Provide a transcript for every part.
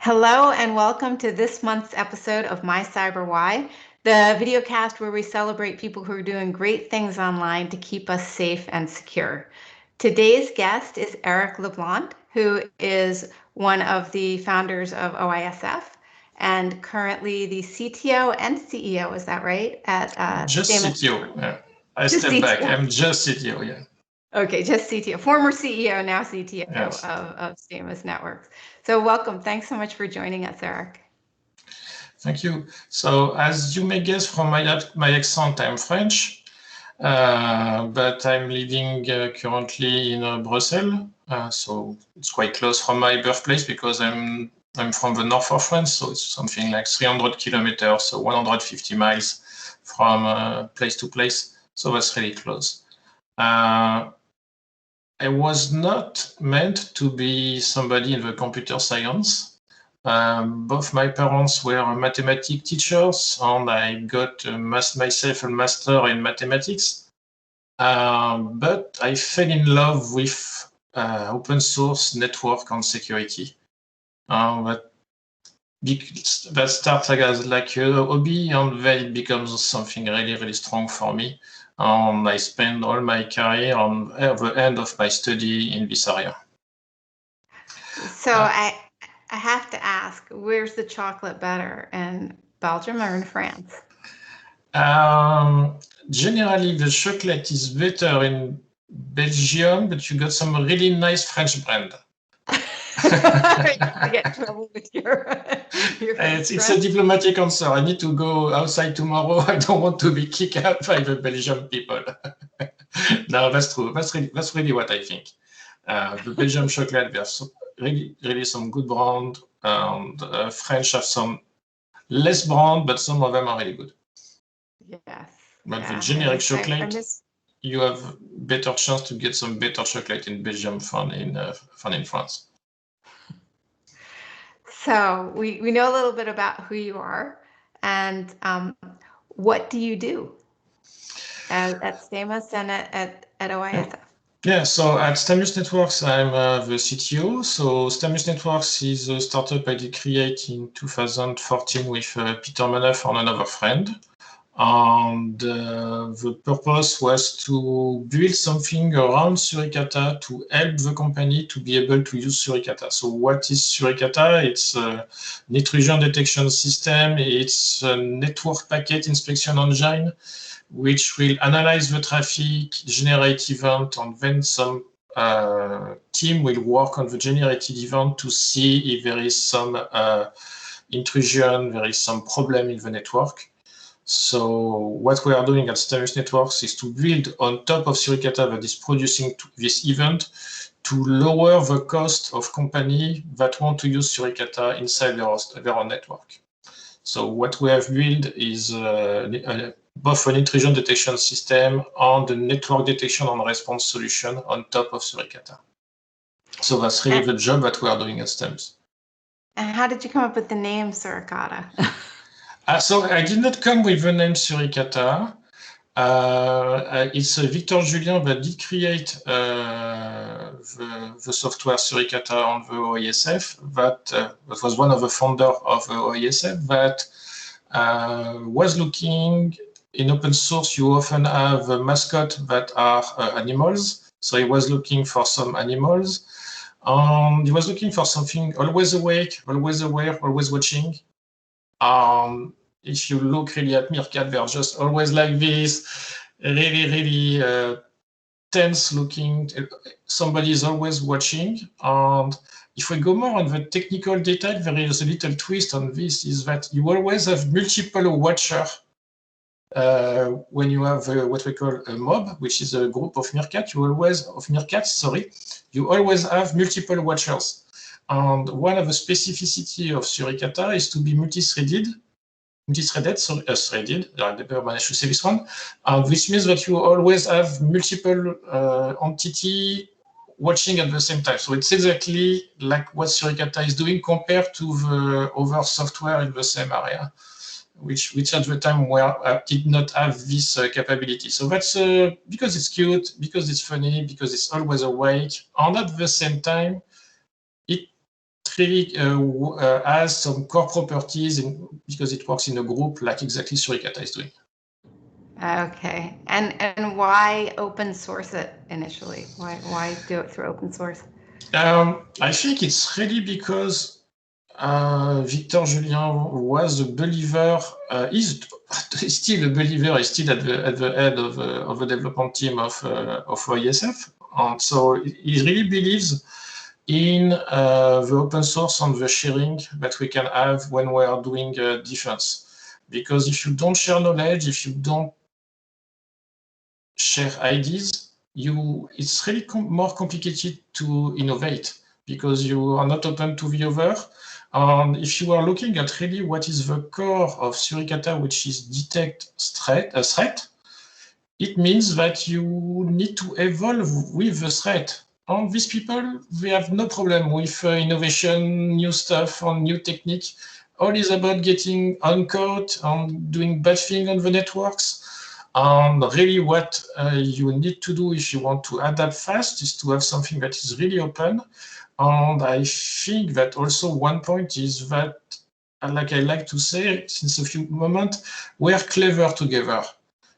Hello and welcome to this month's episode of My Cyber Why, the videocast where we celebrate people who are doing great things online to keep us safe and secure. Today's guest is Eric LeBlanc, who is one of the founders of OISF and currently the CTO and CEO, is that right? Just Stamus. CTO. Yeah. I Just step back. CTO. I'm just CTO. Yeah. Okay, just CTO, former CEO, now CTO Yes. of Stamus Networks. So welcome. Thanks so much for joining us, Eric. Thank you. So as you may guess from my accent, I'm French, but I'm living currently in Brussels. So it's quite close from my birthplace because I'm from the north of France. So it's something like 300 kilometers, so 150 miles from place to place. So that's really close. I was not meant to be somebody in the computer science. Both my parents were mathematics teachers, and I got myself a master in mathematics. But I fell in love with open source network and security. That starts as like a hobby, and then it becomes something really, really strong for me. I spent all my career on the end of my study in this area. So I have to ask, where's the chocolate better, in Belgium or in France? Generally, the chocolate is better in Belgium, but you got some really nice French brand. I get in trouble with your it's a diplomatic answer. I need to go outside tomorrow. I don't want to be kicked out by the Belgian people. No, that's true. That's really what I think. The Belgian chocolate, there's really some good brand, and French have some less brand, but some of them are really good. Yes. But the generic chocolate, you have better chance to get some better chocolate in Belgium than in France. So we know a little bit about who you are, and what do you do at Stamus and at OISF? Yeah, so at Stamus Networks, I'm the CTO. So Stamus Networks is a startup I did create in 2014 with Peter Manef and another friend. And the purpose was to build something around Suricata to help the company to be able to use Suricata. So what is Suricata? It's an intrusion detection system. It's a network packet inspection engine, which will analyze the traffic, generate event, and then some team will work on the generated event to see if there is some intrusion, there is some problem in the network. So what we are doing at Stamus Networks is to build on top of Suricata that is producing this event to lower the cost of companies that want to use Suricata inside their own network. So what we have built is both an intrusion detection system and a network detection and response solution on top of Suricata. So that's really the job that we are doing at Stamus. And how did you come up with the name Suricata? So I did not come with the name Suricata. It's Victor Julien that did create the software Suricata on the OISF. That was one of the founders of the OISF that was looking in open source. You often have a mascot that are animals. So he was looking for some animals. He was looking for something always awake, always aware, always watching. If you look really at Meerkat, they're just always like this, really tense looking. Somebody is always watching. And if we go more on the technical detail, there is a little twist on this, is that you always have multiple watchers when you have what we call a mob, which is a group of meerkats. You always have multiple watchers. And one of the specificity of Suricata is to be threaded. I never managed to say this one, which means that you always have multiple entity watching at the same time. So it's exactly like what Suricata is doing compared to the other software in the same area, which at the time did not have this capability. So that's because it's cute, because it's funny, because it's always awake, and at the same time, it really has some core properties because it works in a group like exactly Suricata is doing. Okay. And why open source it initially? Why do it through open source? I think it's really because Victor Julien was a believer, he's still a believer, he's still at the head of the development team of OISF. And so he really believes in the open source and the sharing that we can have when we are doing defense. Because if you don't share knowledge, if you don't share ideas, it's really more complicated to innovate because you are not open to the other. And if you are looking at really what is the core of Suricata, which is detect a threat, it means that you need to evolve with the threat. And these people, they have no problem with innovation, new stuff, and new technique. All is about getting uncaught and doing bad things on the networks. And really what you need to do if you want to adapt fast is to have something that is really open. And I think that also one point is that, like I like to say since a few moments, we're clever together.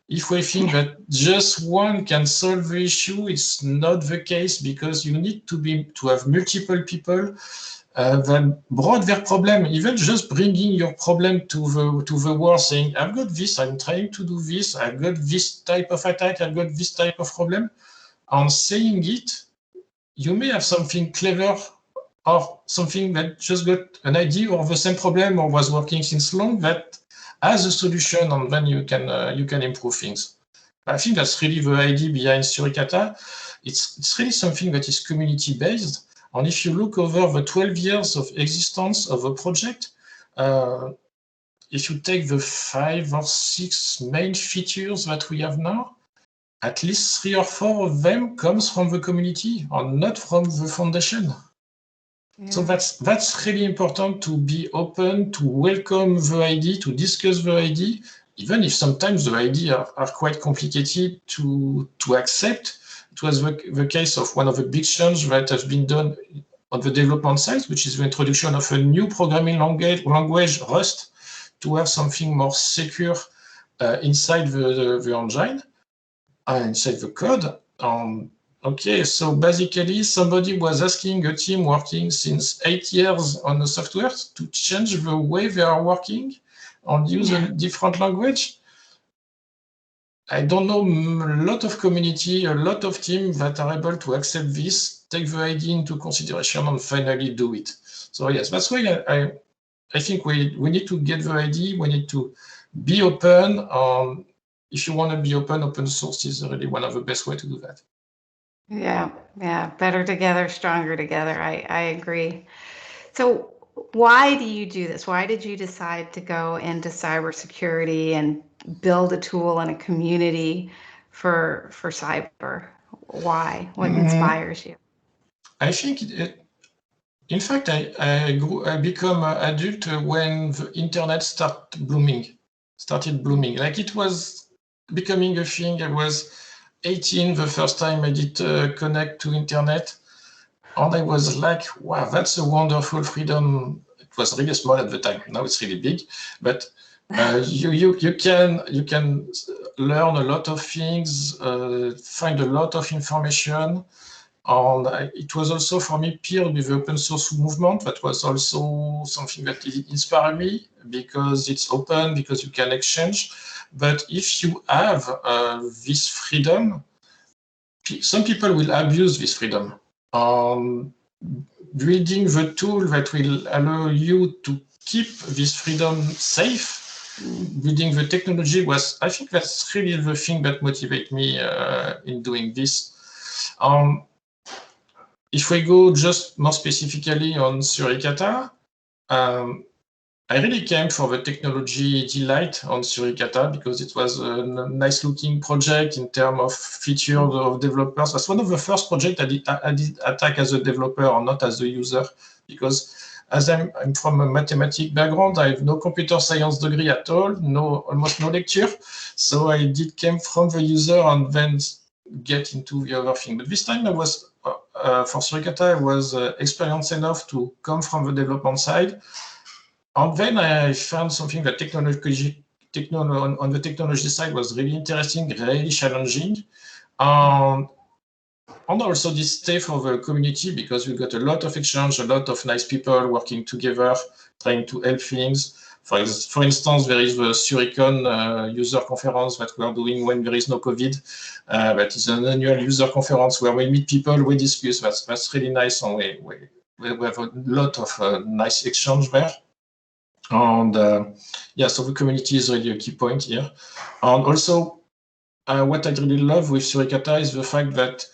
If we think that just one can solve the issue, it's not the case because you need to have multiple people that brought their problem, even just bringing your problem to the world, saying, I've got this, I'm trying to do this, I've got this type of attack, I've got this type of problem. And saying it, you may have something clever or something that just got an idea or the same problem or was working since long that has a solution, and then you can improve things. I think that's really the idea behind Suricata. It's really something that is community-based. And if you look over the 12 years of existence of a project, if you take the 5 or 6 main features that we have now, at least 3 or 4 of them comes from the community and not from the foundation. Yeah. So that's really important to be open, to welcome the idea, to discuss the idea, even if sometimes the ideas are quite complicated to accept. It was the case of one of the big changes that has been done on the development side, which is the introduction of a new programming language, Rust, to have something more secure inside the engine, inside the code. Okay, so basically somebody was asking a team working since 8 years on the software to change the way they are working and use a different language. I don't know a lot of community, a lot of teams that are able to accept this, take the idea into consideration and finally do it. So yes, that's why I think we need to get the idea, we need to be open. If you want to be open source is really one of the best ways to do that. Yeah, better together, stronger together. I agree. So why do you do this? Why did you decide to go into cybersecurity and build a tool and a community for cyber? Why? What inspires you? I think in fact, I become an adult when the internet started blooming. Like it was becoming a thing. I was 18 the first time I did connect to internet, and I was like, wow, that's a wonderful freedom. It was really small at the time. Now it's really big, but you can learn a lot of things, find a lot of information. And it was also for me paired with the open source movement. That was also something that inspired me because it's open, because you can exchange. But if you have this freedom, some people will abuse this freedom. Building the tool that will allow you to keep this freedom safe, building the technology was, I think that's really the thing that motivates me in doing this. If we go just more specifically on Suricata, I really came for the technology delight on Suricata because it was a nice looking project in terms of features of developers. That's one of the first projects I did attack as a developer or not as a user, because as I'm from a mathematics background, I have no computer science degree at all, almost no lecture. So I came from the user and then get into the other thing. But this time I was, for Suricata, I was experienced enough to come from the development side. And then I found something that on the technology side was really interesting, really challenging. And also this stay for the community, because we got a lot of exchange, a lot of nice people working together, trying to help things. For instance, there is the Suricon user conference that we are doing when there is no COVID. That is an annual user conference where we meet people, we discuss. That's really nice, and we have a lot of nice exchange there. And yeah, so the community is really a key point here. And also, what I really love with Suricata is the fact that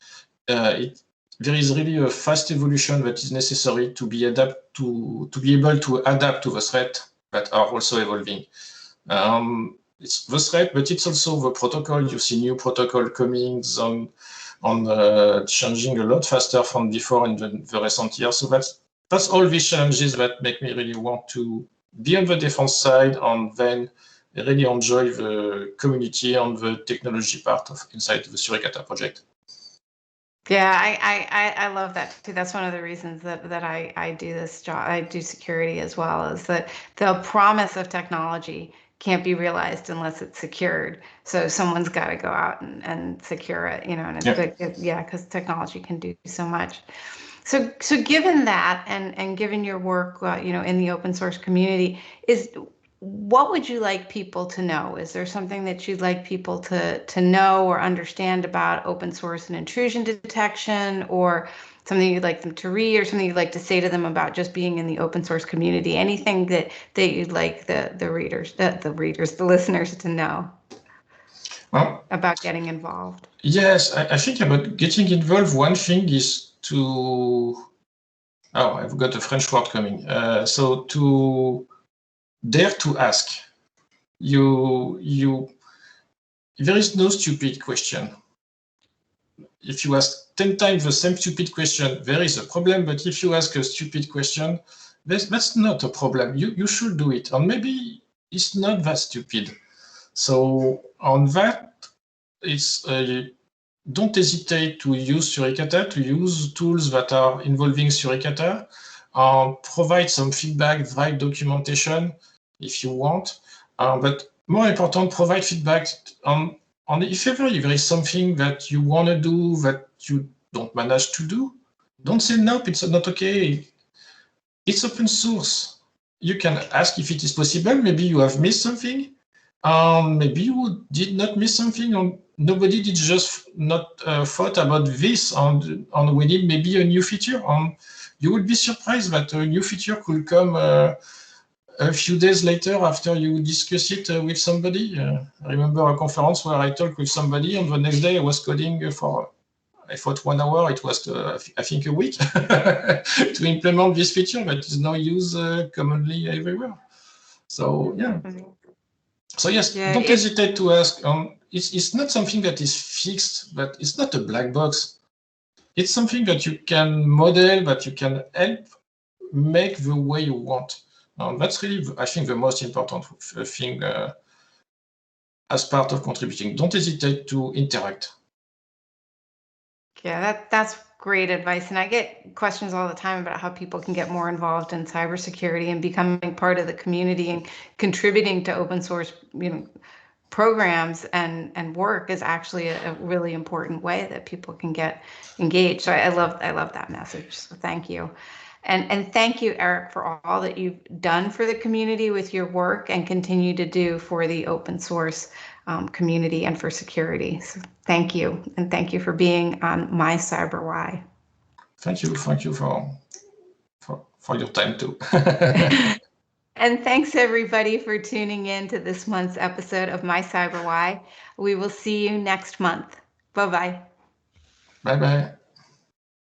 there is really a fast evolution that is necessary to be able to adapt to the threat that are also evolving. It's the threat, but it's also the protocol. You see new protocol coming on changing a lot faster from before in the recent years. So that's all these challenges that make me really want to be on the defense side and then really enjoy the community and the technology part of inside the Suricata project. Yeah, I love that too. That's one of the reasons that I do this job. I do security as well, is that the promise of technology can't be realized unless it's secured. So someone's got to go out and secure it, and it's good, because technology can do so much. So given that, and given your work, in the open source community, what would you like people to know? Is there something that you'd like people to know or understand about open source and intrusion detection, or something you'd like them to read, or something you'd like to say to them about just being in the open source community? Anything that you'd like the listeners to know about getting involved? Yes, I think about getting involved, one thing is I've got a French word coming. So to dare to ask. There is no stupid question. If you ask 10 times the same stupid question, there is a problem. But if you ask a stupid question, that's not a problem. You should do it. And maybe it's not that stupid. So on that, it's don't hesitate to use Suricata, to use tools that are involving Suricata, provide some feedback, write documentation if you want. But more important, provide feedback on if ever there is something that you want to do that you don't manage to do. Don't say nope, it's not okay. It's open source. You can ask if it is possible. Maybe you have missed something. Maybe you did not miss something, or nobody did just not thought about this, and we need maybe a new feature. You would be surprised that a new feature could come a few days later after you discuss it with somebody. I remember a conference where I talked with somebody, and the next day I was coding for, I thought 1 hour, it was, I think, a week to implement this feature that is now used commonly everywhere. So, yeah. So, yes, don't hesitate to ask. It's not something that is fixed, but it's not a black box. It's something that you can model, that you can help make the way you want. That's really, I think, the most important thing as part of contributing. Don't hesitate to interact. Yeah, that's great advice. And I get questions all the time about how people can get more involved in cybersecurity and becoming part of the community and contributing to open source, programs and work is actually a really important way that people can get engaged. So I love that message. So thank you. And thank you, Eric, for all that you've done for the community with your work and continue to do for the open source community and for security. So thank you. And thank you for being on My Cyber Why. Thank you for your time too. And thanks everybody for tuning in to this month's episode of My Cyber Why. We will see you next month. Bye-bye. Bye-bye.